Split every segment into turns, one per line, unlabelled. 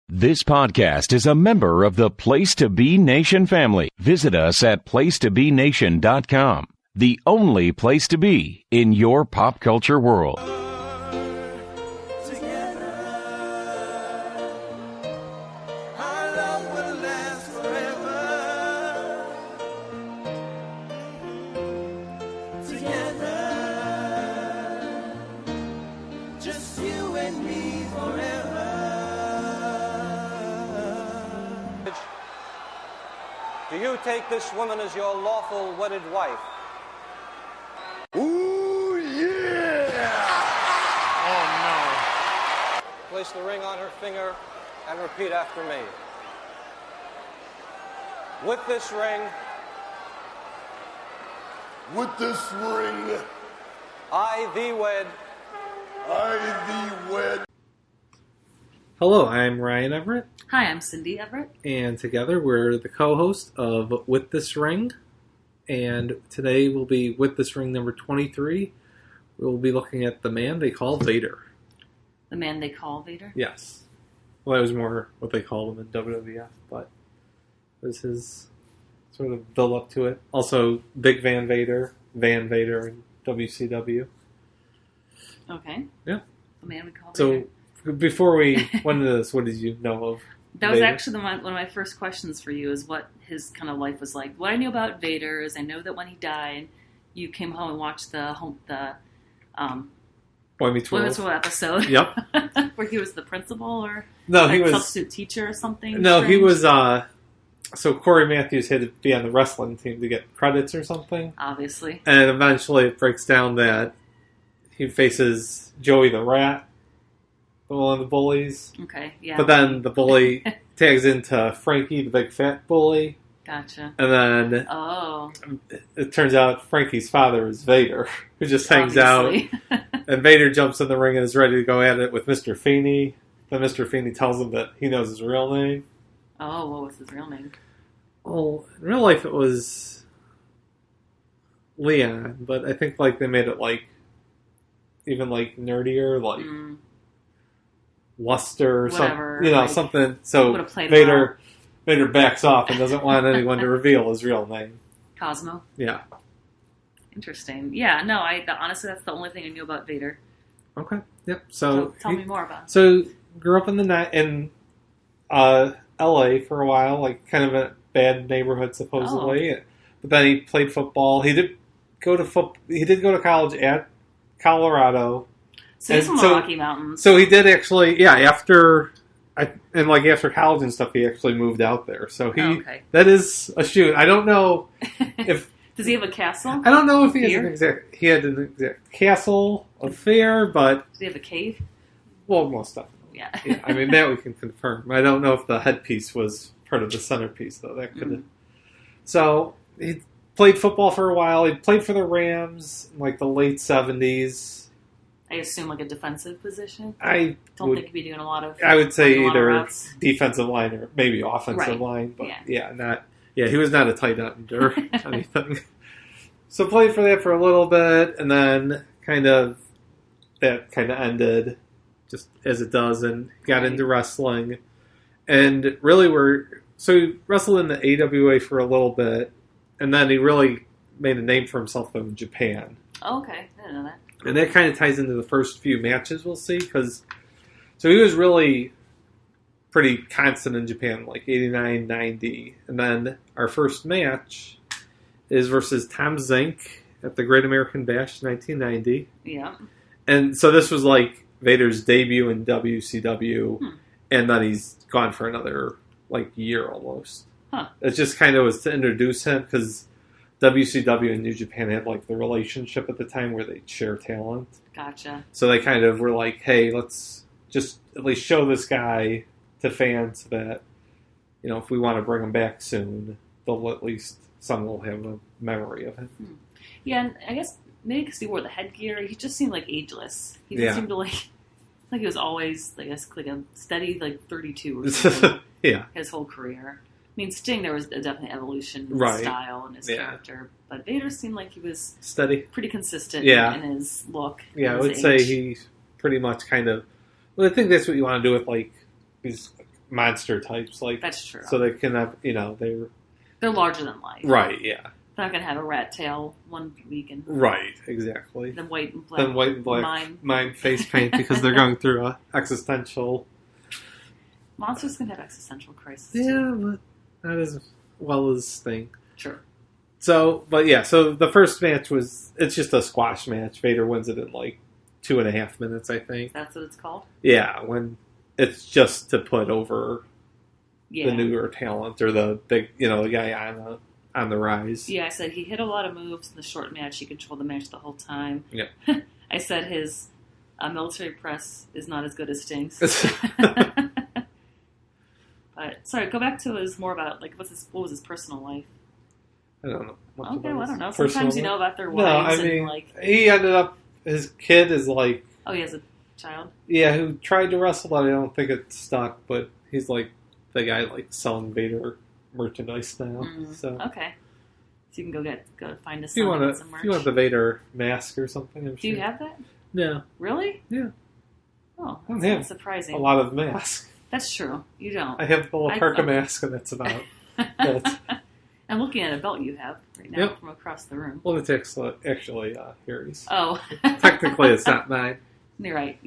This podcast is a member of the Place to Be Nation family. Visit us at placetobenation.com, the only place to be in your pop culture world.
Do you take this woman as your lawful wedded wife?
Ooh, yeah! Oh,
Place the ring on her finger and repeat after me. With this ring, I thee wed.
Hello, I'm Ryan Everett.
Hi, I'm Cindy Everett.
And together we're the co-host of With This Ring. And today we'll be With This Ring number 23. We'll be looking at the man they call Vader.
The man they call Vader?
Yes. Well, that was more what they called him in WWF, but it was his sort of build-up to it. Also, Big Van Vader in WCW.
Okay.
Yeah.
The man we call Vader.
So, before we went into this, what did you know of
That was
Vader?
actually one of my first questions for you, is what his kind of life was like. What I knew about Vader is I know that when he died, you came home and watched the
Boy Meets
Boy
World.
Meets World episode.
Yep.
Where he was the principal or
He was
substitute teacher or something.
No,
strange.
he was. So Corey Matthews had to be on the wrestling team to get credits or something,
Obviously.
and eventually it breaks down that he faces Joey the Rat, one of the bullies.
Okay, yeah.
But then the bully tags into Frankie, the big fat bully,
Gotcha.
and then it turns out Frankie's father is Vader, who just hangs
Obviously.
out. And Vader jumps in the ring and is ready to go at it with Mr. Feeney. Then Mr. Feeney tells him that he knows his real name.
Oh, what was his real name?
Well, in real life it was Leon, but I think they made it even nerdier, Luster or
Whatever,
something, something. So
would've played
Vader backs off and doesn't want anyone to reveal his real name.
Cosmo.
Yeah.
Interesting. Yeah, no, honestly, that's the only thing I knew about Vader.
Okay. Yep. So
tell me more about it.
So grew up in L.A. for a while, kind of a bad neighborhood supposedly.
Oh.
But then he played football. He did go to college at Colorado.
So he's from the Rocky Mountains.
So he did actually, after college and stuff, he actually moved out there. So that is a shoot. I don't know if
does he have a castle?
I don't know if he had an exact castle of fear, but
does he have a cave?
Well, most stuff.
Yeah.
I mean, that we can confirm. I don't know if the headpiece was part of the centerpiece, though. That could have. So he played football for a while. He played for the Rams in the late 70s.
I assume a defensive position.
I
don't think he'd be doing a lot of.
I would say either defensive line or maybe offensive line, but he was not a tight end or anything. So played for that for a little bit, and then that ended, just as it does, and got into wrestling, and really he wrestled in the AWA for a little bit, and then he really made a name for himself in Japan.
Oh, okay, I didn't know that.
And that kind of ties into the first few matches we'll see, so he was really pretty constant in Japan, 89, 90. And then our first match is versus Tom Zink at the Great American Bash 1990.
Yeah.
And so this was Vader's debut in WCW, and then he's gone for another year almost.
Huh.
It just kind of was to introduce him, because WCW and New Japan had the relationship at the time where they'd share talent.
Gotcha.
So they kind of were hey, let's just at least show this guy to fans so that, if we want to bring him back soon, they'll at least some will have a memory of him.
Yeah, and I guess maybe because he wore the headgear, he just seemed ageless. He just seemed to he was always a steady 32 or something.
Yeah.
His whole career. I mean, Sting, there was a definite evolution in his style and his character, but Vader seemed like he was
steady,
pretty consistent
in
his look.
Yeah, I would say he pretty much well, I think that's what you want to do with these monster types. Like
that's true.
So they can have, they're
larger than life.
Right, yeah.
They're not going to have a rat tail one week and...
Right, exactly.
Then white and black.
Mime face paint because they're going through a existential...
Monsters can have existential crises.
Yeah, but not as well as Sting.
Sure.
So the first match it's just a squash match. Vader wins it in 2.5 minutes, I think.
That's what it's called?
Yeah, when it's just to put over the newer talent or the big, the guy on the rise.
Yeah, I said he hit a lot of moves in the short match. He controlled the match the whole time.
Yeah.
I said his military press is not as good as Sting's. But sorry, go back to more about what was his personal life.
I don't know.
Okay, well, I don't know. Sometimes you know about their wives.
He ended up. His kid is
oh, he has a child.
Yeah, who tried to wrestle, but I don't think it stuck. But he's the guy selling Vader merchandise now. So
okay, so you can go find a
son and get some merch. If you want the Vader mask or something,
Do you have that?
No.
Really?
Yeah.
Oh, that's surprising.
A lot of masks.
That's true. You don't.
I have the Laperca mask, and that's about it.
I'm looking at a belt you have right now from across the room.
Well, it's actually Harry's.
Oh.
Technically, it's not mine.
You're right.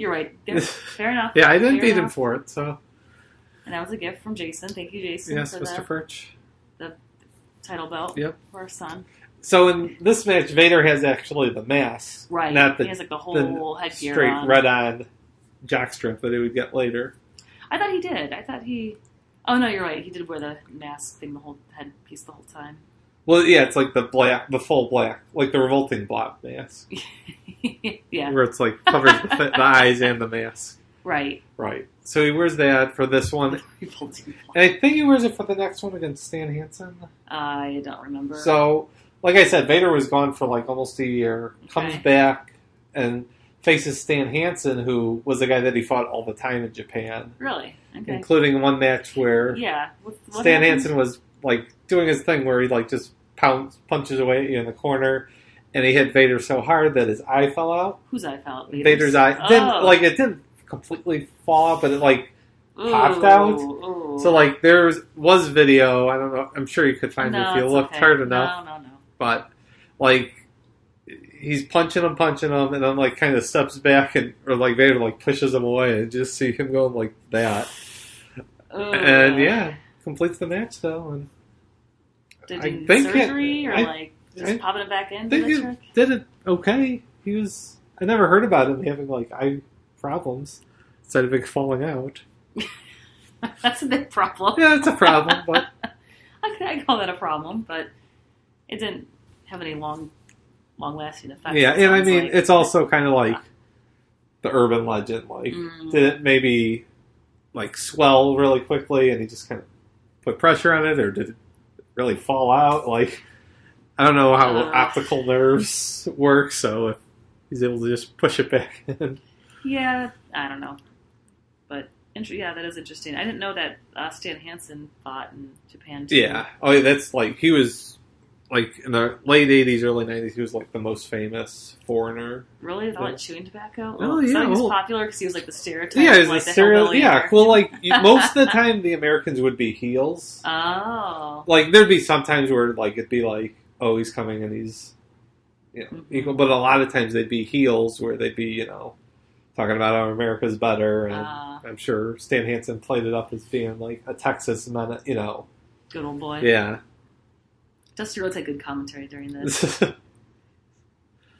Yeah, fair enough.
Yeah, I didn't beat him for it, so.
And that was a gift from Jason. Thank you, Jason.
Yes, Mr. Furch.
The title belt for our son.
So in this match, Vader has actually the mask.
Right.
Not
he has the whole headgear
straight
on.
red-on jockstrap that he would get later.
I thought he did. Oh, no, you're right. He did wear the mask thing, the whole headpiece the whole time.
Well, yeah, it's the full black, the revolting blob mask.
Yeah.
Where it's covers the eyes and the mask.
Right.
Right. So he wears that for this one. And I think he wears it for the next one against Stan Hansen.
I don't remember.
So, like I said, Vader was gone for almost a year.
Okay.
Comes back and faces Stan Hansen, who was the guy that he fought all the time in Japan.
Really? Okay.
Including one match where
what
Stan Hansen was doing his thing where he just punches away at you in the corner, and he hit Vader so hard that his eye fell out.
Whose eye fell out?
Vader's eye.
Oh.
It didn't completely fall out, but it popped out.
Ooh.
So there was video. I don't know. I'm sure you could find it if you looked hard enough.
No.
But he's punching him, and then kind of steps back or Vader pushes him away, and just see him going like that.
Ooh.
And completes the match though. And
did he do surgery just popping it back in?
I think he did it okay. I never heard about him having eye problems instead of falling out.
That's a big problem.
Yeah, it's a problem, but
I call that a problem, but it didn't have any long-lasting effects.
Yeah, and I mean, it's also kind of the urban legend. Did it maybe swell really quickly, and he just kind of put pressure on it, or did it really fall out? I don't know how optical nerves work, so if he's able to just push it back in.
Yeah, I don't know. But, that is interesting. I didn't know that Stan Hansen fought in Japan, too.
Yeah. Oh, yeah, that's, he was, in the late 80s, early 90s, he was, the most famous foreigner.
Really? With all that chewing tobacco?
Oh, yeah.
So he was popular because he was, the stereotype
yeah,
of, the hillbilly.
Yeah, most of the time, the Americans would be heels.
Oh.
There'd be some times where, it'd be oh, he's coming and he's, equal. But a lot of times they'd be heels where they'd be, talking about how America's better. And I'm sure Stan Hansen played it up as being a Texas man,
good old boy.
Yeah.
Dusty Rhodes had good commentary during this.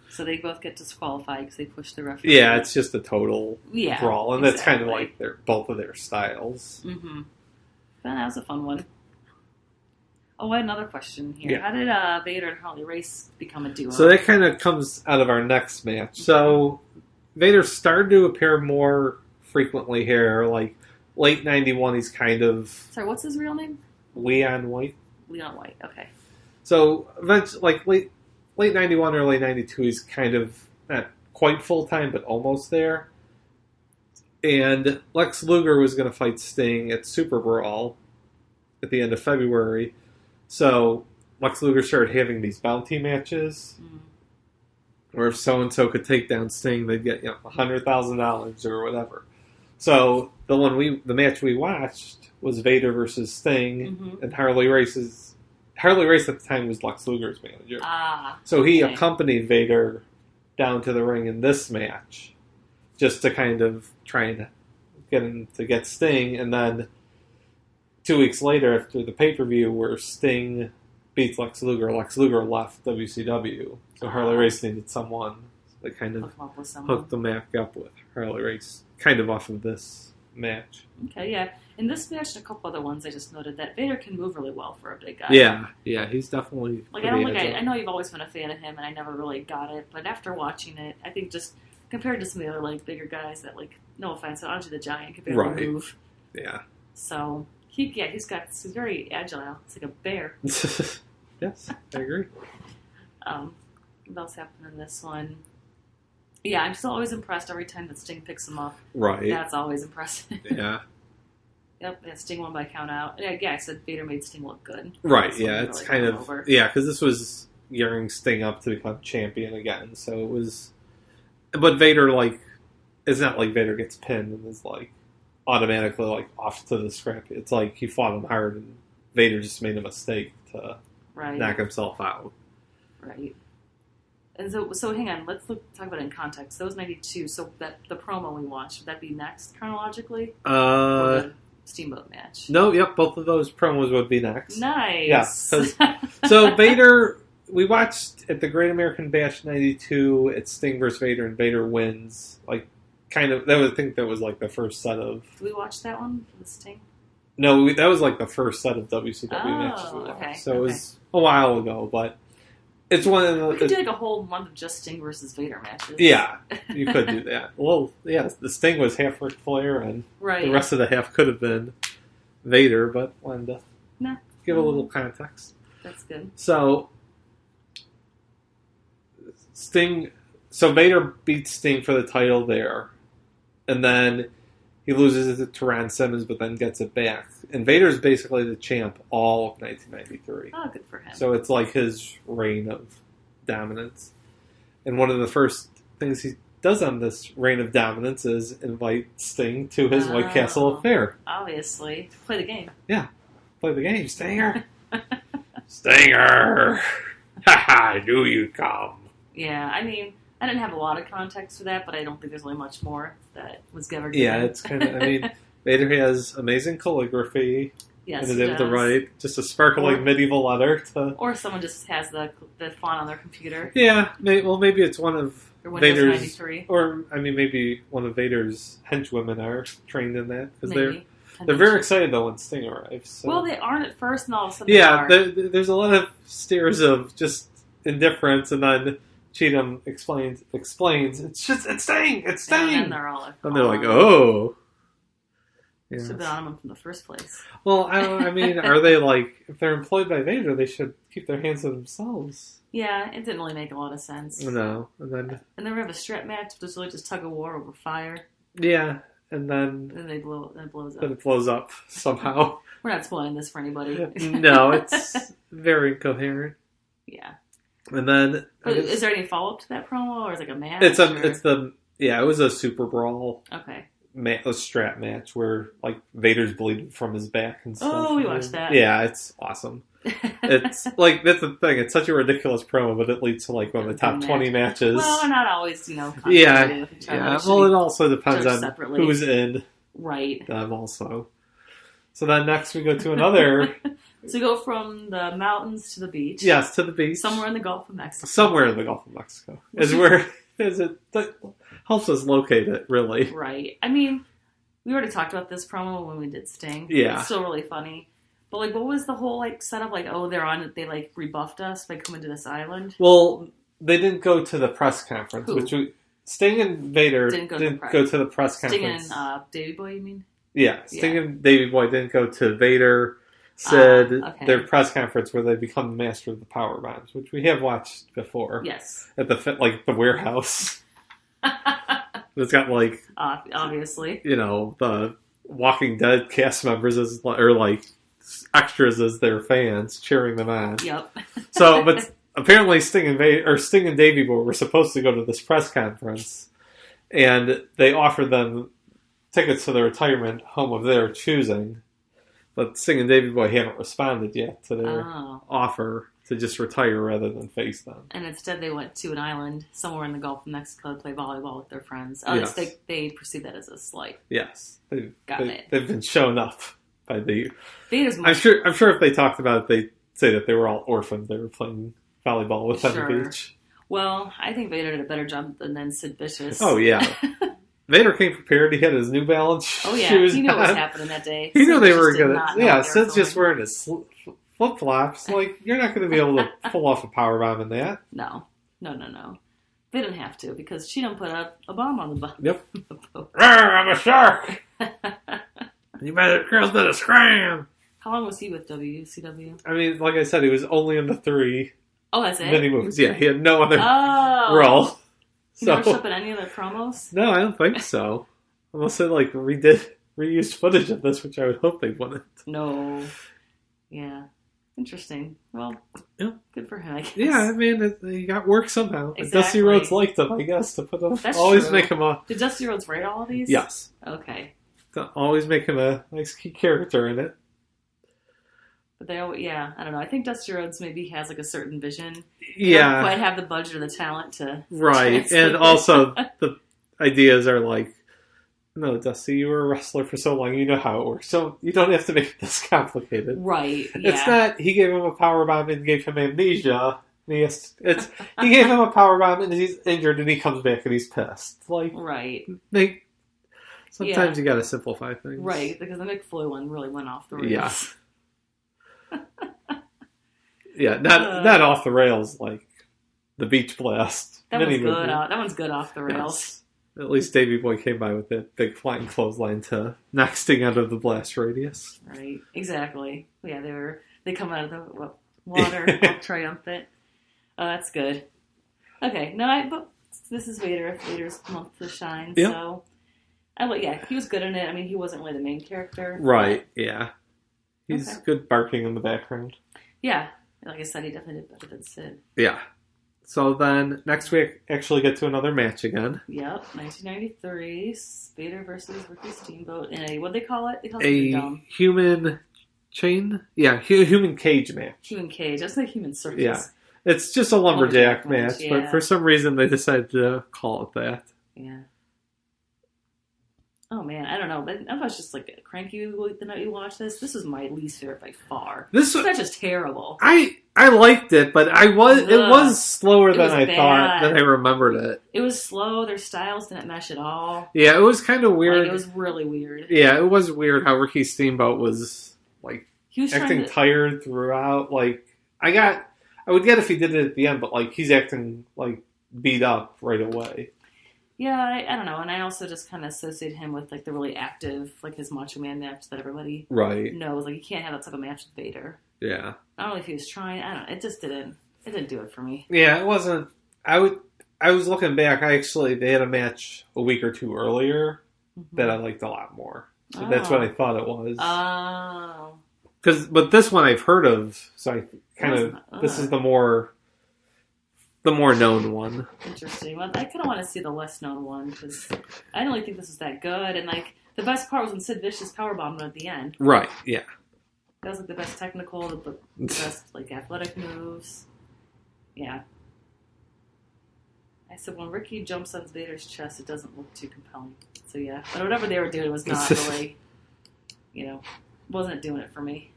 So they both get disqualified because they pushed the referee.
Yeah, it's just a total brawl. And that's kind of both of their styles.
Mm-hmm. But that was a fun one. Oh, I had another question here.
Yeah.
How did Vader and Harley Race become a duo?
So that kind of comes out of our next match. Mm-hmm. So Vader started to appear more frequently here. Late 91, he's kind of...
Sorry, what's his real name?
Leon White.
Leon White, okay.
So eventually, late 91, early 92, he's kind of not quite full-time, but almost there. And Lex Luger was going to fight Sting at Super Brawl at the end of February. So Lex Luger started having these bounty matches where if so-and-so could take down Sting, they'd get $100,000 or whatever. So the match we watched was Vader versus Sting, and Harley Race at the time was Lex Luger's manager. So he accompanied Vader down to the ring in this match, just to kind of try and get him to get Sting, and then 2 weeks later, after the pay-per-view, where Sting beats Lex Luger left WCW, so Harley Race needed someone that kind of hooked them back up with Harley Race, kind of off of this match.
Okay, yeah. In this match and a couple other ones, I just noted that Vader can move really well for a big guy.
Yeah, he's definitely
I know you've always been a fan of him, and I never really got it, but after watching it, I think just compared to some of the other bigger guys that no offense, Andre the Giant could barely move.
Yeah.
So he's very agile. It's like a bear.
Yes, I agree.
What else happened in this one? Yeah, I'm still always impressed every time that Sting picks him up.
Right.
That's always impressive.
Yeah.
Yep, Sting won by count out. Yeah, I said Vader made Sting look good.
Right, yeah, it's kind of... Over. Yeah, because this was gearing Sting up to become champion again, so it was... But Vader, it's not like Vader gets pinned and is, automatically, off to the scrap. It's like he fought him hard and Vader just made a mistake to knock himself out.
Right. And so hang on, let's talk about it in context. That was 92, so that the promo we watched, would that be next chronologically? Or the Steamboat match?
No, yep, both of those promos would be next.
Nice.
Yeah. So Vader, we watched at the Great American Bash 92, it's Sting versus Vader, and Vader wins. I think that was the first set of...
Did we watch that one with Sting?
No, that was the first set of WCW matches we watched.
Okay.
So it was a while ago, but it's one of the...
We could do a whole month of just Sting versus Vader matches.
Yeah, you could do that. Well, yeah, the Sting was half Ric Flair, and the rest of the half could have been Vader, but wanted to give a little context.
That's good.
So, Vader beats Sting for the title there, and then he loses it to Ron Simmons, but then gets it back. And Vader's basically the champ all of 1993.
Oh, good for him.
So it's his reign of dominance. And one of the first things he does on this reign of dominance is invite Sting to his White Castle affair.
Obviously. Play the game.
Yeah. Play the game, Stinger. Stinger! I knew you'd come.
Yeah, I mean... I didn't have a lot of context for that, but I don't think there's really much more that was ever given.
Yeah, it's kind of, Vader has amazing calligraphy.
Yes,
and is able to write just a sparkling medieval letter.
Or someone just has the font on their computer.
Yeah, maybe it's one of
Vader's... 93.
Or, maybe one of Vader's henchwomen are trained in that. Because they're very excited, though, when Sting arrives. So.
Well, they aren't at first, and all of a sudden they are.
There's a lot of stares of just indifference, and then... Cheatum explains, it's Sting! It's Sting!
And they're all
like, oh.
Should have been on them from the first place.
Well, are they if they're employed by Vader, they should keep their hands to themselves.
Yeah, it didn't really make a lot of sense.
No. And then
we have a strap match, which is really just tug of war over fire.
Yeah, and then...
Then it blows up.
Then it blows up, somehow.
We're not spoiling this for anybody.
No, it's very incoherent.
Yeah.
And then...
Is there any follow-up to that promo, or is it a match?
It was a Super Brawl.
Okay.
A strap match where, Vader's bleeding from his back and stuff.
Oh, we watched that.
Yeah, it's awesome. It's, that's the thing. It's such a ridiculous promo, but it leads to, one of the top 20 matches.
Well, we're not always,
Yeah. Well, it also depends on who's in.
Right.
Them also. So then next we go to another...
So we go from the mountains to the beach.
Yes, to the beach.
Somewhere in the Gulf of Mexico.
Somewhere in the Gulf of Mexico. That helps us locate it, really.
Right. We already talked about this promo when we did Sting.
Yeah.
It's still really funny. But, what was the whole, setup? They rebuffed us by coming to this island?
Well, they didn't go to the press conference.
Who?
Sting and Vader didn't go to the press conference.
Sting and Davey Boy, you mean?
Yeah. Sting and Davey Boy didn't go to Vader... Said their press conference where they become the master of the power bombs, which we have watched before.
Yes.
At the warehouse. It's got
obviously,
the Walking Dead cast members extras as their fans cheering them on.
Yep.
So, but apparently Sting and Davey Boy were supposed to go to this press conference, and they offered them tickets to the retirement home of their choosing. But Sting and Davey Boy haven't responded yet to their offer to just retire rather than face them. And
instead they went to an island somewhere in the Gulf of Mexico to play volleyball with their friends. Oh, yes. They perceive that as a slight.
Yes. They've been shown up by the... I'm sure if they talked about it, they'd say that they were all orphans. They were playing volleyball with on the beach.
Well, I think Vader did a better job than Sid Vicious.
Oh, yeah. Vader came prepared. He had his New Balance shoes.
Oh, yeah. He knew what was happening that day.
He knew they were going to... Yeah, Sid's just wearing his flip-flops. Like, you're not going to be able to pull off a powerbomb in that.
No. They didn't have to, because Cheatum put a bomb on the boat.
Yep. I'm a shark! You better girls did a scram!
How long was he with WCW?
I mean, like I said, he was only in the 3
that's it?
mini movies. Yeah, he had no other role.
He never showed up in any other promos?
No, I don't think so. Unless they, reused footage of this, which I would hope they wouldn't.
No. Yeah. Interesting. Well, good for him, I guess.
Yeah, I mean, he got work somehow.
Exactly.
Dusty Rhodes liked him, I guess, to put him.
That's
always
true.
Make him a...
Did Dusty Rhodes write all of these?
Yes.
Okay.
To always make him a nice key character in it.
But they always, I don't know. I think Dusty Rhodes maybe has a certain vision.
Yeah.
They don't quite have the budget or the talent to
Right. And also the ideas are no, Dusty, you were a wrestler for so long, you know how it works. So you don't have to make it this complicated.
Right. Yeah.
It's not he gave him a powerbomb and gave him amnesia. He gave him a powerbomb and he's injured and he comes back and he's pissed.
Right.
Sometimes you gotta simplify things.
Right, because the Mick Foley one really went off the rails.
Yeah. Yeah, not off the rails like the Beach Blast.
That one's good. That one's good off the rails.
Yes. At least Davey Boy came by with that big flying clothesline to knock Sting out of the blast radius.
Right, exactly. Yeah, they come out of the water all triumphant. Oh, that's good. Okay, but this is Vader. Vader's month to shine. Yep. So, he was good in it. I mean, he wasn't really the main character.
Right. Yeah. He's good barking in the background.
Yeah. Like I said, he definitely did better than Sid.
Yeah. So then, next week, actually get to another match again.
Yep, 1993, Vader versus Ricky Steamboat in what'd they call it? They call it
a human chain? Yeah, human cage match.
Human cage. That's like human circus.
Yeah. It's just a lumberjack match, but for some reason they decided to call it that.
Yeah. Oh man, I don't know. But I was just cranky the night you watched this. This was my least favorite by far. This was just terrible.
I liked it, but it was slower than I thought, than I remembered it.
It was slow. Their styles didn't mesh at all.
Yeah, it was kind of weird.
It was really weird.
Yeah, it was weird how Ricky Steamboat was
he was
acting tired throughout. I would get if he did it at the end, but he's acting beat up right away.
Yeah, I don't know, and I also just kind of associate him with the really active, his Macho Man match that everybody knows. You can't have that type of match with Vader.
Yeah.
I don't know if he was trying. I don't know. It just didn't. It didn't do it for me.
Yeah, it wasn't. I was looking back. They had a match a week or two earlier that I liked a lot more. So that's what I thought it was.
Oh.
But this one I've heard of, so this is the more known one.
Interesting. Well, I kind of want to see the less known one because I don't really think this is that good. And the best part was when Sid Vicious powerbombed him at the end.
Right. Yeah.
That was the best technical, the best athletic moves. Yeah. I said when Ricky jumps on Vader's chest, it doesn't look too compelling. So yeah, but whatever they were doing was not really, wasn't doing it for me.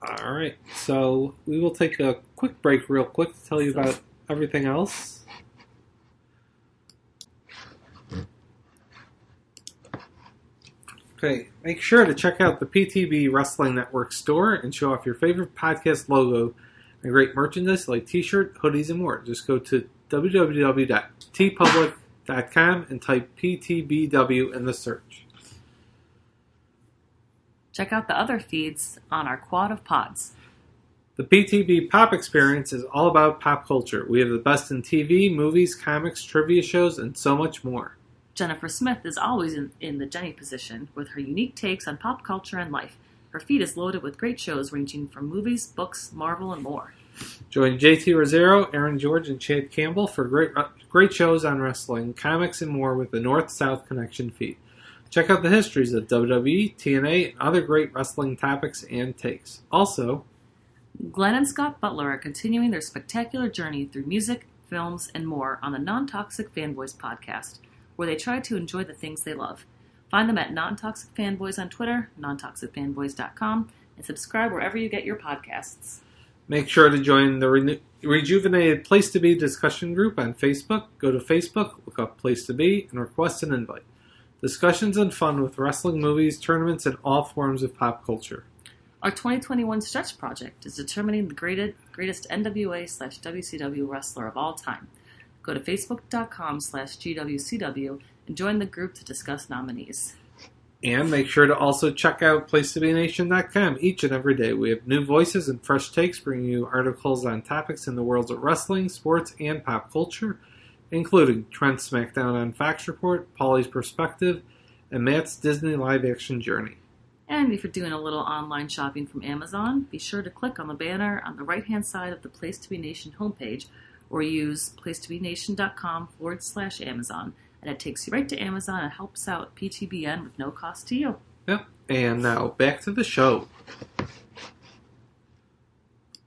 All right, so we will take a quick break real quick to tell you about everything else. Okay, make sure to check out the PTB Wrestling Network store and show off your favorite podcast logo and great merchandise like t-shirt, hoodies, and more. Just go to www.tpublic.com and type PTBW in the search.
Check out the other feeds on our quad of pods.
The PTB Pop Experience is all about pop culture. We have the best in TV, movies, comics, trivia shows, and so much more.
Jennifer Smith is always in the Jenny position with her unique takes on pop culture and life. Her feed is loaded with great shows ranging from movies, books, Marvel, and more.
Join JT Rosero, Aaron George, and Chad Campbell for great shows on wrestling, comics, and more with the North-South Connection feed. Check out the histories of WWE, TNA, and other great wrestling topics and takes. Also,
Glenn and Scott Butler are continuing their spectacular journey through music, films, and more on the Non-Toxic Fanboys podcast, where they try to enjoy the things they love. Find them at Non-Toxic Fanboys on Twitter, nontoxicfanboys.com, and subscribe wherever you get your podcasts.
Make sure to join the Rejuvenated Place to Be discussion group on Facebook. Go to Facebook, look up Place to Be, and request an invite. Discussions and fun with wrestling, movies, tournaments, and all forms of pop culture.
Our 2021 stretch project is determining the greatest NWA/WCW wrestler of all time. Go to facebook.com/GWCW and join the group to discuss nominees.
And make sure to also check out PlacetoBeNation.com each and every day. We have new voices and fresh takes, bringing you articles on topics in the worlds of wrestling, sports, and pop culture, including Trent's SmackDown on Fox Report, Paulie's Perspective, and Matt's Disney live-action journey.
And if you're doing a little online shopping from Amazon, be sure to click on the banner on the right-hand side of the Place to Be Nation homepage, or use placetobenation.com/Amazon. And it takes you right to Amazon and helps out PTBN with no cost to you.
Yep. And now back to the show.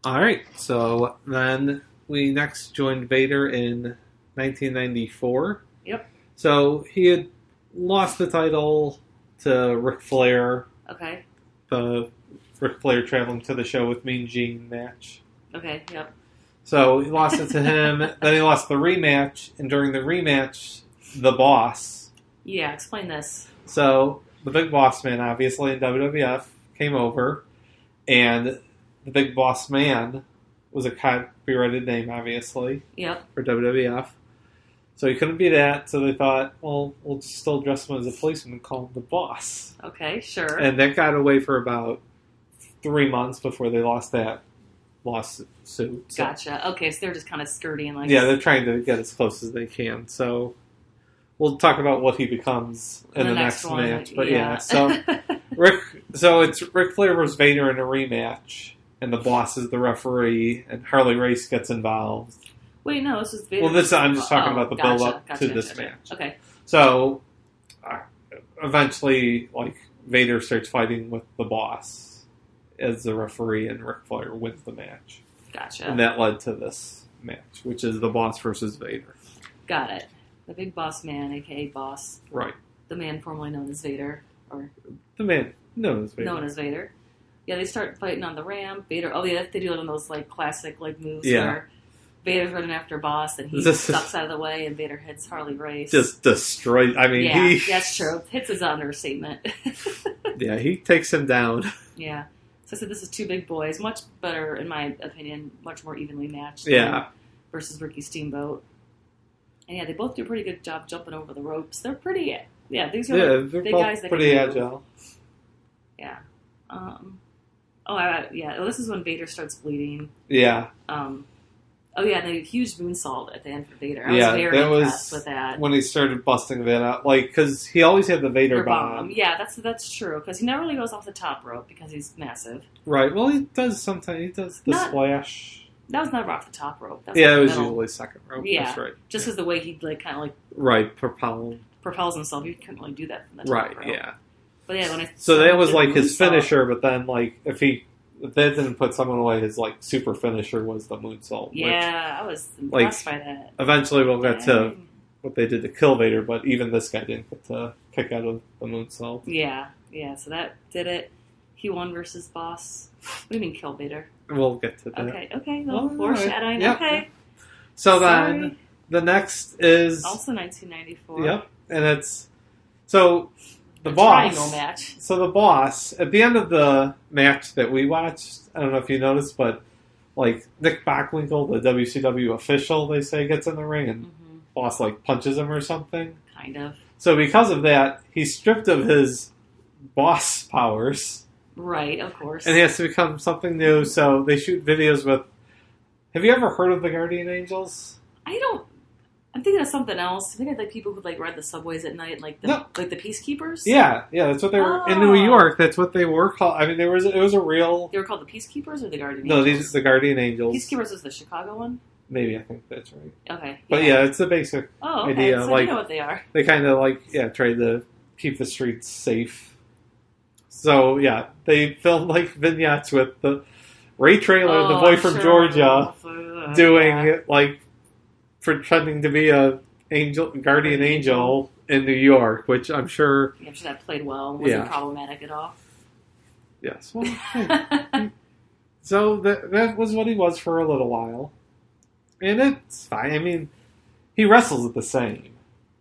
Alright, so then we next joined Vader in 1994.
Yep.
So he had lost the title to Ric Flair.
Okay.
The Ric Flair traveling to the show with Mean Gene match.
Okay, yep.
So he lost it to him. Then he lost the rematch. And during the rematch, the Boss.
Yeah, explain this.
So the Big Boss Man, obviously, in WWF, came over. And the Big Boss Man was a copyrighted name, obviously.
Yep.
For WWF. So he couldn't be that. So they thought, well, we'll still dress him as a policeman and call him the Boss.
Okay, sure.
And that got away for about 3 months before they lost that lawsuit. So,
gotcha. Okay, so they're just kind of skirting.
Yeah, they're trying to get as close as they can. So we'll talk about what he becomes in the next match. But yeah, so it's Ric Flair versus Vader in a rematch, and the Boss is the referee, and Harley Race gets involved.
Wait, no, this is Vader.
Well, I'm just talking about the build-up to this match.
Okay.
So eventually, Vader starts fighting with the Boss as the referee, and Ric Flair wins the match.
Gotcha.
And that led to this match, which is the Boss versus Vader.
Got it. The Big Boss Man, a.k.a. Boss.
Right.
The man formerly known as Vader. Or
the man known as Vader.
Known as Vader. Yeah, they start fighting on the ramp. Vader, they do it on those, classic, moves where Vader's running after Boss, and he ducks out of the way, and Vader hits Harley Race.
Just destroys. I mean,
that's true. Hits is an understatement.
Yeah, he takes him down.
Yeah. So I said this is two big boys, much better, in my opinion, much more evenly matched. Versus Ricky Steamboat. And yeah, they both do a pretty good job jumping over the ropes. They're pretty, these are big guys that
pretty
can
agile.
Yeah. This is when Vader starts bleeding.
Yeah.
The huge moonsault at the end for Vader. I was very impressed with that.
When he started busting that out. Because he always had the Vader bomb.
Yeah, that's true. Because he never really goes off the top rope because he's massive.
Right. Well, he does sometimes. He does the splash.
That was never off the top rope. That
was it was usually second rope.
Yeah.
That's right.
Just because the way he
Right, propels
himself. You couldn't really do that from the top rope.
Right, yeah.
But yeah,
so that was his finisher, but then if that didn't put someone away, his super finisher was the moonsault.
Yeah, I was impressed by that.
Eventually, we'll get to what they did to kill Vader, but even this guy didn't get to kick out of the moonsault.
Yeah. So that did it. He won versus Boss. What do you mean, kill Vader?
We'll get to that.
Okay. Foreshadowing. Yep. Okay.
So then the next is
also 1994.
Yep, and it's the Boss.
Triangle match.
So the Boss, at the end of the match that we watched, I don't know if you noticed, but Nick Bockwinkel, the WCW official, they say, gets in the ring and Boss punches him or something.
Kind of.
So because of that, he's stripped of his Boss powers.
Right, of course.
And he has to become something new, so they shoot videos with... Have you ever heard of the Guardian Angels?
I'm thinking of something else. I think like people who like ride the subways at night, like the Peacekeepers.
Yeah, that's what they were in New York. That's what they were called. I mean, it was a real.
They were called the Peacekeepers or the Guardian
Angels? No,
these
are the Guardian Angels.
Peacekeepers was the Chicago one.
Maybe I think that's right.
Okay,
but yeah, it's the basic idea.
So
like,
you know what they are.
They kind of tried to keep the streets safe. So yeah, they filmed like vignettes with the Ray Traylor, the boy from Georgia, doing like pretending to be a guardian angel in New York, which I'm sure.
I'm sure that played well. Wasn't problematic at all.
Yes. Well, so that was what he was for a little while, and it's fine. I mean, he wrestles it the same.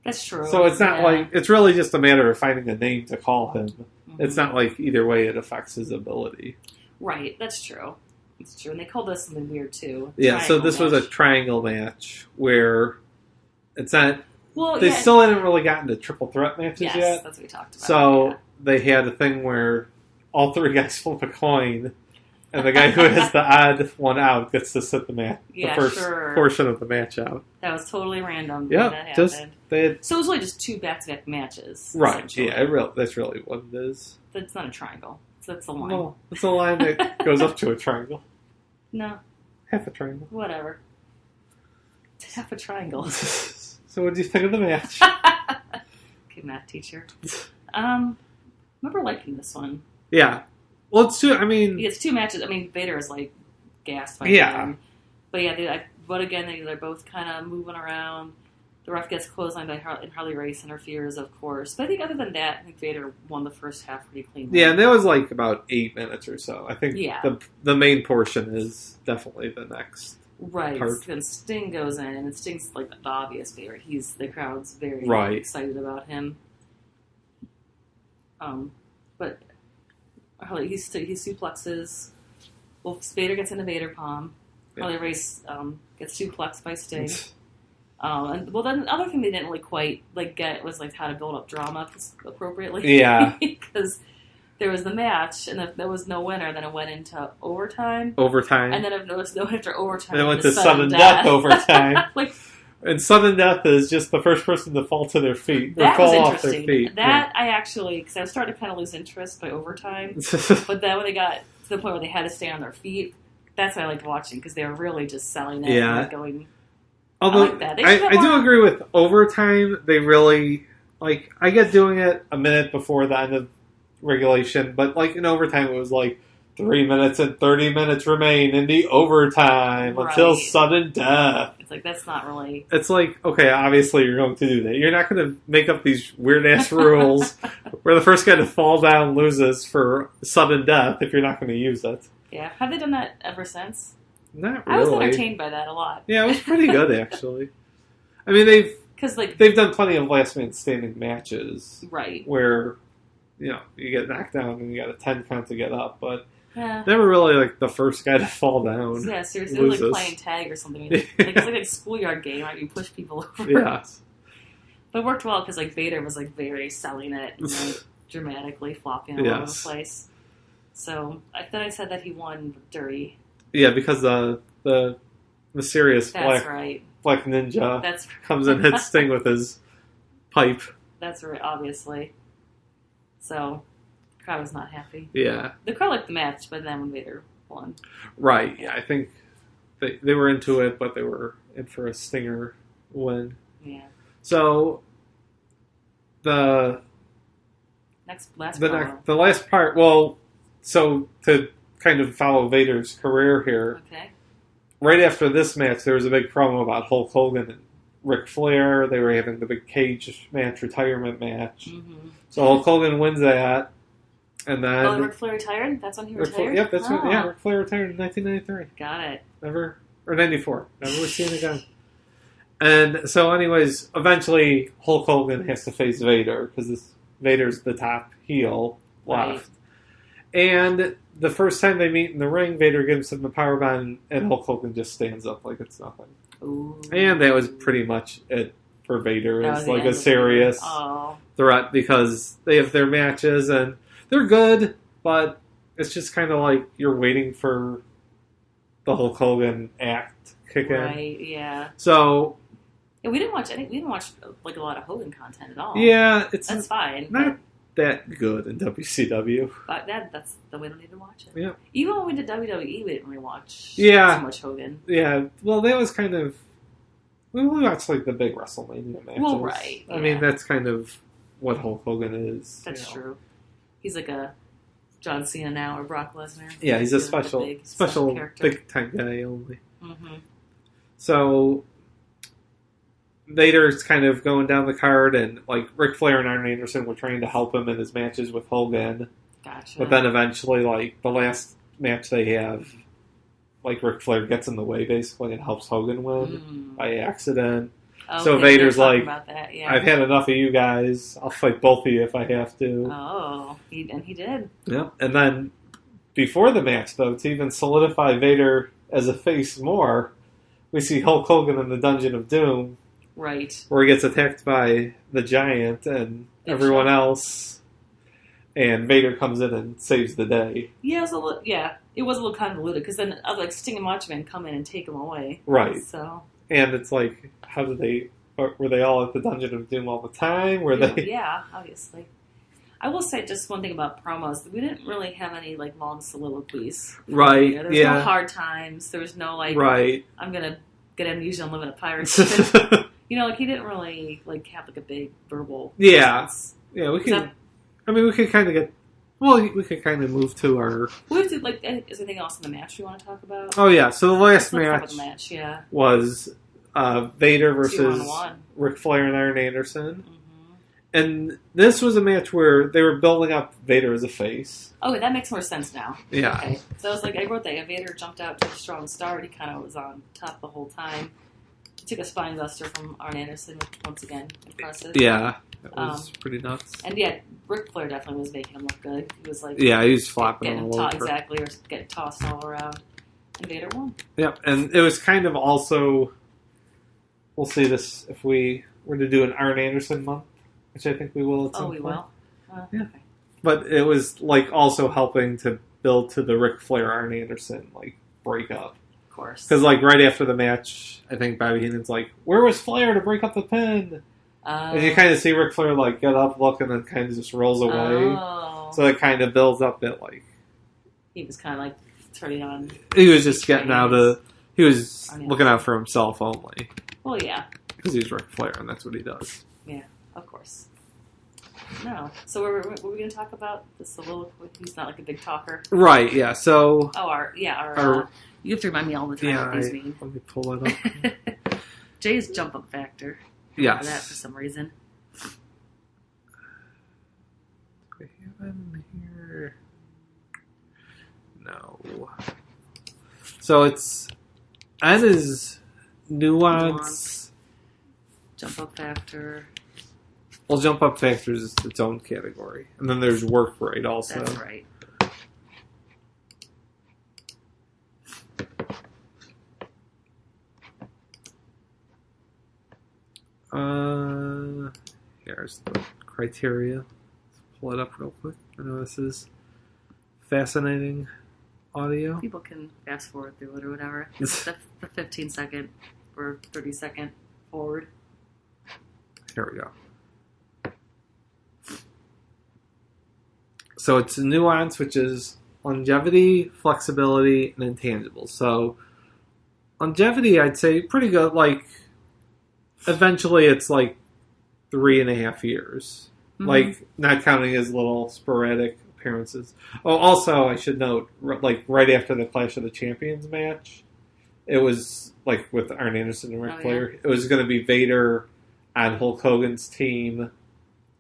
That's true.
So it's not like it's really just a matter of finding a name to call him. Mm-hmm. It's not like either way it affects his ability.
Right. That's true. It's true, and they called us something weird too.
Yeah. So this was a triangle match where. It's not. Well, they still hadn't really gotten to triple threat matches yet.
Yes, that's what we talked about.
So they had a thing where all three guys flip a coin, and the guy who has the odd one out gets to sit the first portion of the match out.
That was totally random.
Yeah,
that
so it was
really just 2 back-to-back matches.
Right. Yeah, that's really what it is.
That's not a triangle. That's a line.
No, it's a line that goes up to a triangle.
No.
Half a triangle.
Whatever. Half a triangle.
So what do you think of the match?
Okay, math teacher. Remember liking this one.
Yeah. Well, it's 2, I mean...
It's 2 matches. I mean, Vader is, like, gassed by him. But yeah, they're both kind of moving around. The ref gets clotheslined by Harley Race interferes, of course. But I think other than that, I think Vader won the first half pretty cleanly.
Yeah, and that was, like, about 8 minutes or so. I think the main portion is definitely the next...
Right, and Sting goes in, and Sting's like the obvious favorite. The crowd's very excited about him. But he suplexes. Well, Vader gets into Vader palm. Harley Race gets suplexed by Sting. Then the other thing they didn't really quite get was how to build up drama appropriately.
Yeah,
because. There was the match, and if there was no winner, then it went into overtime.
And
then if there was no winner after overtime,
then it went to sudden death overtime. And sudden death is just the first person to fall to their feet.
That
fall
was
off
interesting.
Their feet.
I actually, because I started to kind of lose interest by overtime. But then when they got to the point where they had to stay on their feet, that's what I liked watching, because they were really just selling it and going...
Although,
I like that.
I do agree with overtime. They really... I get doing it a minute before the end of regulation, but in overtime it was 3 minutes and 30 minutes remain in the overtime until sudden death.
It's that's not really...
It's okay, obviously you're going to do that. You're not going to make up these weird-ass rules where the first guy to fall down loses for sudden death if you're not going to use it.
Yeah. Have they done that ever since?
Not really.
I was entertained by that a lot.
Yeah, it was pretty good, actually. I mean, they've done plenty of last man standing matches.
Right.
Where... you get knocked down and you got a 10 count to get up, but never really the first guy to fall down.
Yeah, seriously, it was playing tag or something. It's like a schoolyard game, you push people over.
Yeah.
But it worked well because Vader was very selling it and dramatically flopping all over the place. So I said that he won dirty.
Yeah, because the mysterious black ninja comes and hits Sting with his pipe.
That's right, obviously. So, the crowd was not happy.
Yeah.
The crowd liked the match, but then when Vader won.
Right, yeah. I think they were into it, but they were in for a stinger win.
Yeah.
So, the last part, so to kind of follow Vader's career here, right after this match, there was a big promo about Hulk Hogan and Ric Flair. They were having the big cage match, retirement match. Mm-hmm. So Hulk Hogan wins that, and then...
Ric Flair retired? That's when he retired?
Yep, that's when... Yeah, Ric Flair retired in 1993.
Got it.
Or 94. Never was seen again. And so anyways, eventually Hulk Hogan has to face Vader, because Vader's the top heel left. Right. And the first time they meet in the ring, Vader gives him the powerbomb, and Hulk Hogan just stands up like it's nothing.
Ooh.
And that was pretty much it for Vader. It's a serious threat, because they have their matches and they're good, but it's just kind of you're waiting for the Hulk Hogan act to kick in.
Right, yeah.
So
Yeah, we didn't watch. I think we didn't watch like a lot of Hogan content at all.
Yeah,
that's fine.
Not that good in WCW.
But that's we don't need to watch it.
Yeah.
Even when we did WWE, we didn't really watch
so
much Hogan.
Yeah. Well, that was kind of we only watched like the big WrestleMania matches.
Well, right. Yeah.
I mean, that's kind of what Hulk Hogan is.
That's true. He's like a John Cena now or Brock Lesnar.
Yeah, he's a special big time guy only.
Mm-hmm.
So Vader's kind of going down the card, and like Ric Flair and Arn Anderson were trying to help him in his matches with Hogan.
Gotcha.
But then eventually, like the last match they have, like Ric Flair gets in the way basically and helps Hogan win by accident.
Oh,
so Vader's like,
yeah.
I've had enough of you guys. I'll fight both of you if I have to.
Oh, he did.
Yeah, and then before the match, though, to even solidify Vader as a face more, we see Hulk Hogan in the Dungeon of Doom.
Right.
Where he gets attacked by the Giant and everyone else, and Vader comes in and saves the day.
Yeah, it was a little convoluted, because then like Sting and Macho Man come in and take him away.
Right.
So.
And it's like, how did were they all at the Dungeon of Doom all the time? Were they?
Yeah, obviously. I will say just one thing about promos. We didn't really have any like long soliloquies.
Right.
There was no hard times. There was no like, I'm going to get amnesia and live in a pirate ship. Like he didn't really like have like a big verbal presence.
Yeah, we could. We could kind of get. Well, we could kind of move to our.
Is there anything else in the match you want to talk about?
Oh yeah, so the last
match
was Vader versus
2-on-1.
Ric Flair and Arn Anderson, and this was a match where they were building up Vader as a face.
Oh, that makes more sense now.
Yeah.
Okay. So I was like, I wrote that Vader jumped out to a strong start. He kind of was on top the whole time. He took a spine buster from Arn Anderson, which once again impressive.
Yeah. That was pretty nuts.
And yeah, Ric Flair definitely was making him look good. He was like,
he was flopping all over.
Exactly, or getting tossed all around. And Vader won.
Yeah, and it was kind of also, we'll see this if we were to do an Arn Anderson month, which I think we will at some point.
Will?
Yeah.
Okay.
But it was like also helping to build to the Ric Flair Arn Anderson like breakup.
Of course.
Because like right after the match, I think Bobby Heenan's like, "Where was Flair to break up the pin?" And you kind of see Ric Flair like get up, look, and then kind of just rolls away.
Oh.
So it kind of builds up that like
he was kind of like turning on.
He was just getting out of. He was looking out for himself only.
Well, yeah.
Because he's Ric Flair, and that's what he does.
Yeah, of course. No. So were we going to talk about the soliloquy? He's not like a big talker.
Right, yeah, so...
our you have to remind me all the time what these mean.
Let me pull it up.
Jay's jump-up factor.
Yes.
For that for some reason.
Do we have him here? No. So it's... N is nuance.
Jump-up factor.
Well, jump-up factor is its own category. And then there's work rate also.
That's right.
Here's the criteria. Let's pull it up real quick. I know this is fascinating audio.
People can fast forward through it or whatever. It's the 15 second or 30 second forward.
Here we go. So it's nuance, which is longevity, flexibility, and intangibles. So longevity, I'd say pretty good. Like, eventually it's like 3.5 years. Mm-hmm. Like, not counting his little sporadic appearances. Oh, also, I should note, like, right after the Clash of the Champions match, it was, like, with Arn Anderson and Ric Flair, it was going to be Vader on Hulk Hogan's team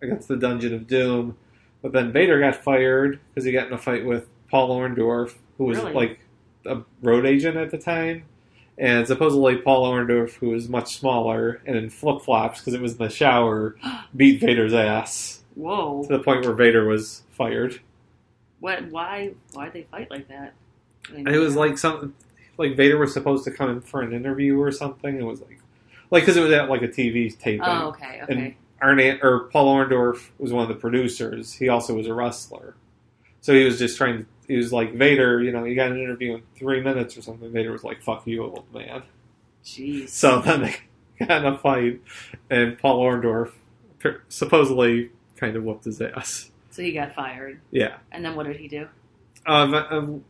against the Dungeon of Doom. But then Vader got fired because he got in a fight with Paul Orndorff, who was, like, a road agent at the time. And supposedly Paul Orndorff, who was much smaller and in flip-flops because it was in the shower, beat Vader's ass.
Whoa.
To the point where Vader was fired.
What? Why'd they fight like that?
It was like something... Like, Vader was supposed to come in for an interview or something. It was like... because it was at, like, a TV taping.
Oh, okay.
And Paul Orndorff was one of the producers. He also was a wrestler. So he was just trying to... He was like, Vader, you got an interview in 3 minutes or something. Vader was like, fuck you, old man.
Jeez.
So then they got in a fight, and Paul Orndorff supposedly kind of whooped his ass.
So he got fired.
Yeah.
And then what did he do?
So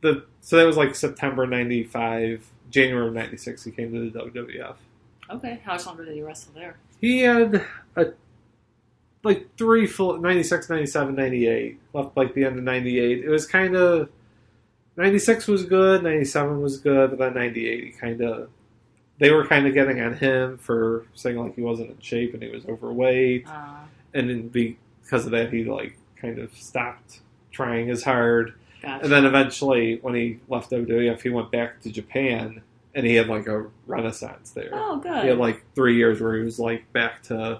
that was like September 95, January of 96, he came to the WWF.
Okay. How much longer did he wrestle there?
He had like 3 full, 96, 97, 98, left like the end of 98. It was kind of, 96 was good, 97 was good, but then 98 they were kind of getting on him for saying like he wasn't in shape and he was overweight. And then because of that, he like kind of stopped trying as hard.
Gotcha.
And then eventually, when he left WWF, he went back to Japan, and he had like a renaissance there.
Oh, good.
He had like 3 years where he was like back to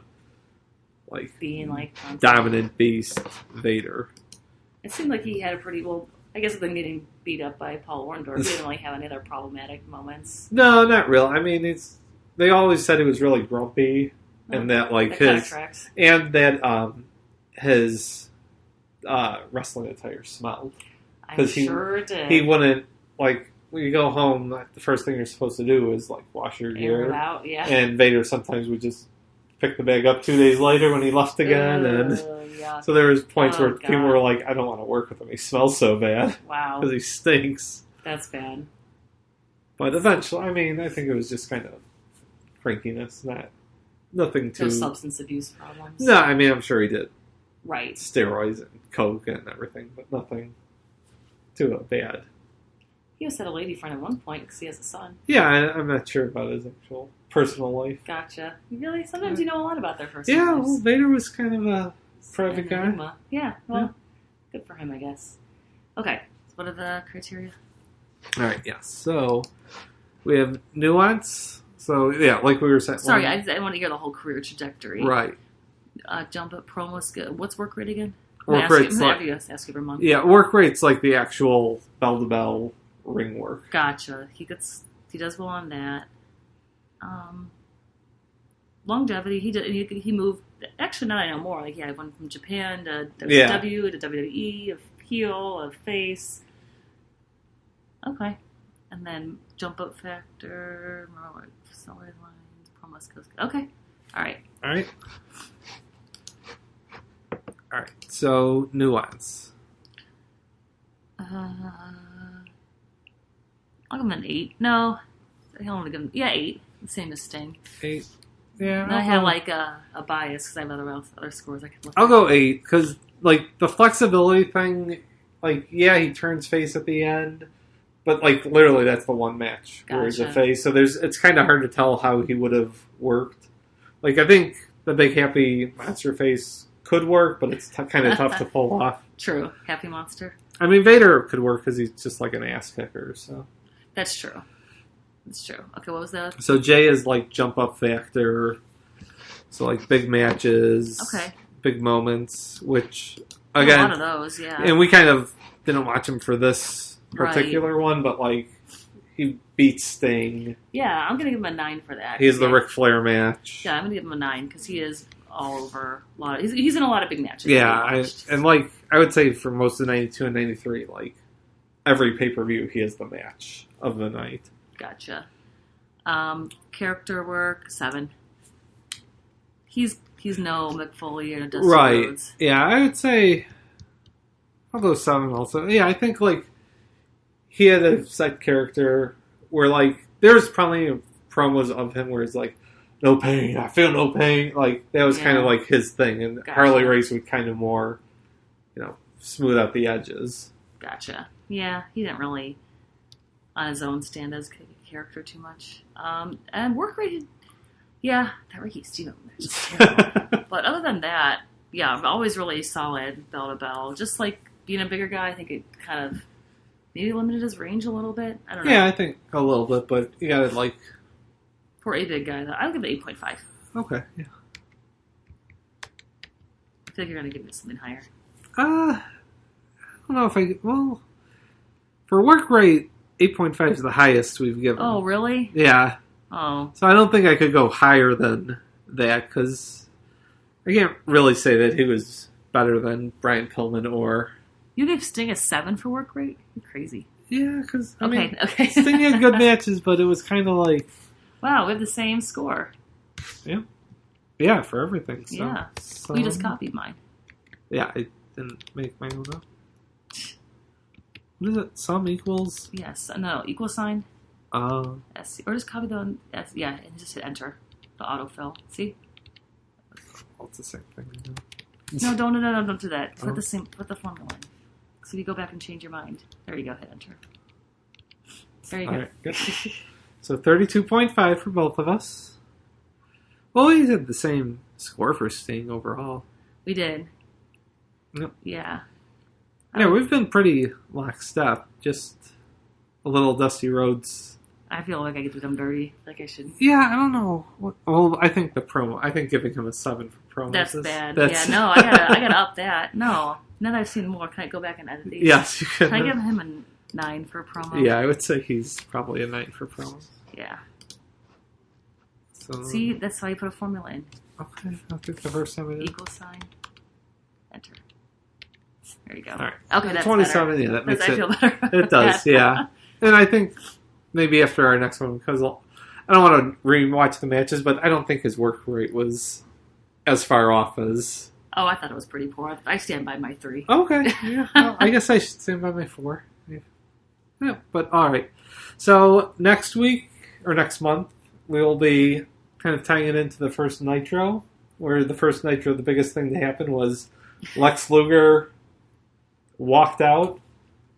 like
being like
dominant beast Vader.
It seemed like he had a pretty well. I guess with him getting beat up by Paul Orndorff, he didn't really have any other problematic moments.
No, not real. I mean, they always said he was really grumpy, and that like his wrestling attire smelled.
Because he did.
He wouldn't, like, when you go home, the first thing you're supposed to do is, like, wash your gear.
Air it out, yeah.
And Vader sometimes would just pick the bag up 2 days later when he left again. So there was points where people were like, I don't want to work with him. He smells so bad.
Wow.
Because he stinks.
That's bad.
But eventually, I mean, I think it was just kind of crankiness. Nothing too...
No substance abuse problems.
No, I mean, I'm sure he did.
Right.
Steroids and coke and everything, but nothing too bad.
He was had a lady friend at one point because he has a son.
Yeah, I'm not sure about his actual personal life.
Gotcha. Really? Sometimes you know a lot about their personal lives.
Yeah, well, Vader was kind of a private guy.
Yeah, well, good for him, I guess. Okay, so what are the criteria?
All right, yes. So we have nuance. So, yeah, like we were saying.
Sorry, I want to hear the whole career trajectory.
Right.
Jump up promos. Good. What's work rate again?
Work rate's like,
ask you every month.
Yeah, work rate's like the actual bell-to-bell ring work.
Gotcha. He does well on that. Longevity. He moved. Actually, now I know more. Like, I went from Japan to WCW to WWE, of heel, of face. Okay, and then jump up factor, solid lines, promo skills. Okay, all right.
All right. So nuance.
I'll give him an 8. No, I don't want to give him. Yeah, 8. The same as Sting.
8. Yeah.
And I have like a bias because I have other scores I can look.
I'll go 8 because like the flexibility thing. Like, yeah, he turns face at the end, but like literally that's the one match where he's a face. So it's kind of hard to tell how he would have worked. Like, I think the big happy monster face could work, but it's kind of tough to pull off.
True. Happy monster.
I mean, Vader could work because he's just like an ass kicker. So
that's true. That's true. Okay, what was that?
So J is like jump up factor. So like big matches.
Okay.
Big moments, which again,
a lot of those, yeah.
And we kind of didn't watch him for this particular one, but like he beats Sting.
Yeah, I'm gonna give him a 9 for that.
He has the Ric Flair match.
Yeah, I'm gonna give him a 9 because he is all over a lot. He's in a lot of big matches.
Yeah, and like I would say for most of '92 and '93, like every pay-per-view, he is the match of the night.
Gotcha. Character work 7. He's no McFoley or Dusty Rhodes.
Yeah, I would say I'll go 7 also. Yeah, I think like he had a set character where like there's probably promos of him where he's like, no pain, I feel no pain. Like that was kind of like his thing, and gotcha. Harley Race would kind of more, smooth out the edges.
Gotcha. Yeah, he didn't really on his own stand as character too much. And work rate, yeah, that Ricky Steamboat match is terrible. But other than that, yeah, always really solid bell to bell. Just like being a bigger guy, I think it kind of maybe limited his range a little bit. I don't know.
Yeah, I think a little bit, but you gotta like.
For a big guy, though, I'll give it 8.5.
Okay, yeah.
I feel like you're gonna give me something higher.
I don't know if well, for work rate, 8.5 is the highest we've given.
Oh, really?
Yeah.
Oh.
So I don't think I could go higher than that, because I can't really say that he was better than Brian Pillman or...
You gave Sting a 7 for work rate? You're crazy.
Yeah, because,
okay.
Sting had good matches, but it was kind of like...
Wow, we have the same score.
Yeah. Yeah, for everything. So,
yeah. We just copied mine.
Yeah, I didn't make my own up. What is it? Sum equals?
Yes. No, equal sign.
S.
Or just copy the S. Yeah, and just hit enter. The autofill. See?
Well, it's the same thing.
No, don't do that. Put the formula in. So you go back and change your mind. There you go. Hit enter. There you go.
All right, good. So 32.5 for both of us. Well, we did the same score for Sting overall.
We did.
Yep.
Yeah.
Yeah, we've been pretty lockstep. Just a little Dusty Rhodes.
I feel like I get to them dirty. Like I should.
Yeah, I don't know. Well, I think the promo. I think giving him a 7 for promo.
That's bad. Yeah, no, I gotta up that. No. Now that I've seen more, can I go back and edit these?
Yes, you can.
Can I give him a 9 for promo?
Yeah, I would say he's probably a 9 for promo.
Yeah.
So,
see, that's why you put a formula in.
Okay, I think the first time I did.
Equal sign. Enter. There you go.
All right.
Okay, that's
27,
better.
yeah, that makes
I feel better.
It does, yeah. And I think maybe after our next one, because I don't want to re-watch the matches, but I don't think his work rate was as far off as...
Oh, I thought it was pretty poor. I stand by my 3.
Okay, yeah. Well, I guess I should stand by my 4. Yeah, but all right. So next week, or next month, we will be kind of tying it into the first Nitro, where the first Nitro, the biggest thing that happened was Lex Luger walked out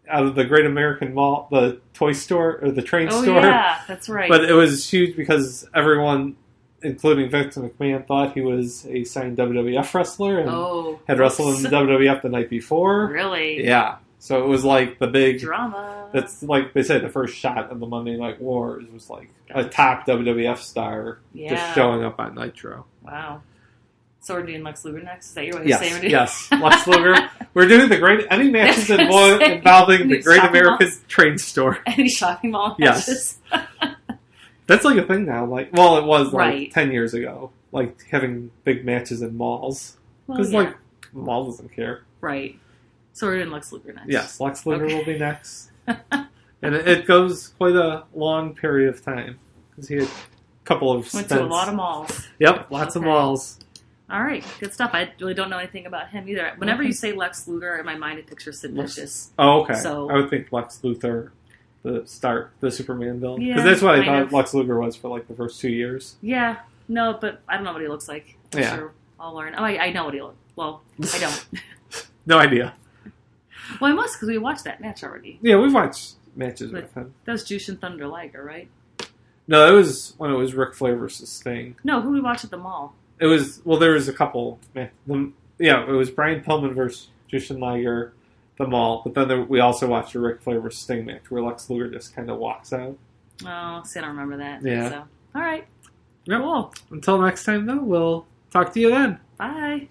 of the Great American Mall, the toy store, or the train store.
Oh, yeah, that's right.
But it was huge because everyone, including Vince McMahon, thought he was a signed WWF wrestler and had wrestled in the WWF the night before.
Really?
Yeah. So it was like the big...
drama.
That's like they said, the first shot of the Monday Night Wars was like a top WWF star just showing up on Nitro.
Wow. So we're doing Lex Luger next? Is that what you're saying?
Yes, Lex Luger. We're doing any matches involving the Great American Train Store.
Any shopping mall matches?
Yes. That's like a thing now. Like, well, it was like 10 years ago. Like having big matches in malls. Because like mall doesn't care.
Right. So we're doing Lex Luger next.
Yes, Lex Luger will be next. And it goes quite a long period of time. Because he had a couple of
Went to a lot of malls.
Yep, lots of malls.
All right, good stuff. I really don't know anything about him either. Whenever you say Lex Luger, in my mind I picture Sid Vicious.
Oh, okay.
So,
I would think Lex Luthor, the Superman villain. Because that's what I thought Lex Luger was for like the first 2 years.
Yeah, no, but I don't know what he looks like. I'm sure I'll learn. Oh, I know what he looks like. Well, I don't.
No idea.
Well, I must, because we watched that match already.
Yeah, we've watched matches with him.
That was Jushin Thunder Liger, right?
No, it was when it was Ric Flair versus Sting.
No, who we watched at the mall?
It was, well, there was a couple. It was Brian Pillman versus Jushin Liger, the mall. But then we also watched a Ric Flair versus Sting match where Lex Luger just kind of walks out.
Oh, see, I don't remember that.
Yeah.
So, all right.
Yep.
Cool.
Until next time, though, we'll talk to you then.
Bye.